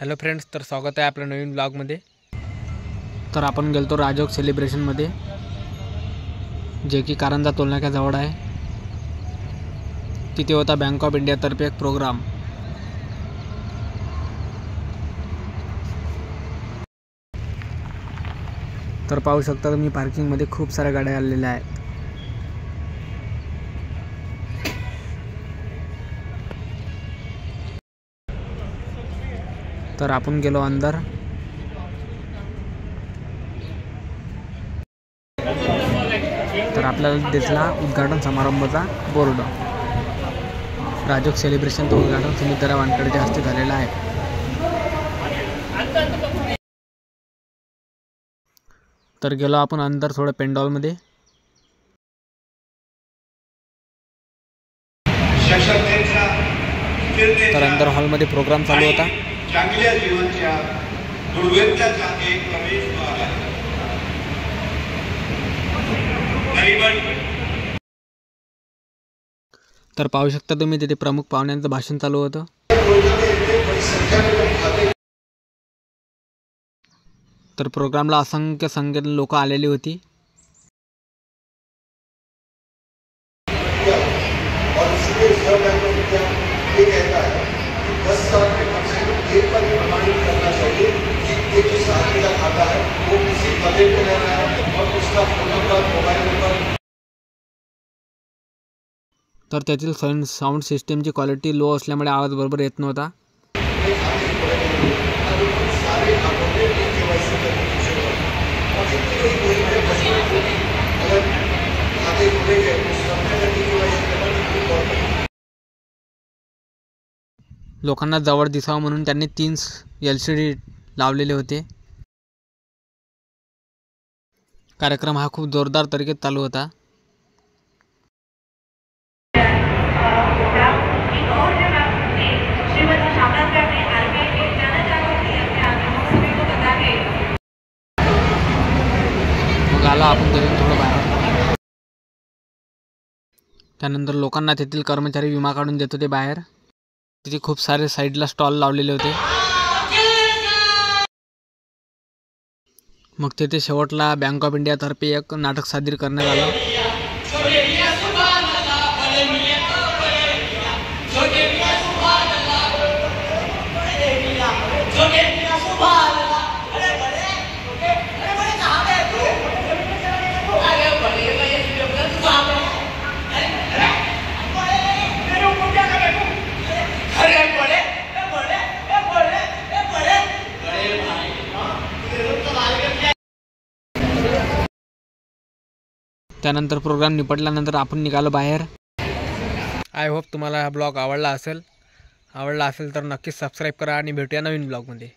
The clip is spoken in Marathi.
हॅलो फ्रेंड्स, तर स्वागत आहे आपल्या नवीन ब्लॉगमध्ये। तर आपण गेलतो राजयोग सेलिब्रेशनमध्ये, जे की कारंजा टोलनाक्याजवळ आहे। तिथे होता बँक ऑफ इंडियातर्फे एक प्रोग्राम। तर पाहू शकता तुम्ही पार्किंगमध्ये खूप साऱ्या गाड्या आलेल्या आहेत। तर आपण गेलो अंदर। तर आपल्याला दिसला उद्घाटन समारंभाचा बोर्ड। राजयोग सेलिब्रेशन तो उद्घाटन सुमित्रा वानखेडेच्या हस्ते झालेला आहे। तर गेलो आपण अंदर थोडं पेंडॉलमध्ये। तर अंदर हॉलमध्ये प्रोग्राम चालू होता। चांगल्या जीवनाच्या गुणवत्तेचा एक प्रवेशद्वार आहे। तर पाहू शकता तुम्ही तिथे प्रमुख पाहुण्यांचं भाषण चालू होतं। तर प्रोग्रामला असंख्य लोक आलेली होती। तर त्यातील साऊंड सिस्टमची क्वालिटी लो असल्यामुळे आवाज बरोबर येत नव्हता। लोकांना जवळ दिसावं म्हणून त्यांनी 3 LCD लावलेले होते। कार्यक्रम हा खूप जोरदार तरीके चालू होता। मग आला आपण तिथून थोडं बाहेर। त्यानंतर लोकांना तेथील कर्मचारी विमा काढून देत होते बाहेर। तिथे खूप सारे साईडला स्टॉल लावलेले होते। मग तिथे शेवटला बँक ऑफ इंडिया तर्फे एक नाटक सादर करण्यात आलं। त्यानंतर प्रोग्राम निपटल्यानंतर आपण निघालो बाहेर। आय होप तुम्हाला हा ब्लॉग आवडला असेल तर नक्कीच सबस्क्राईब करा आणि भेटूया नवीन ब्लॉगमध्ये।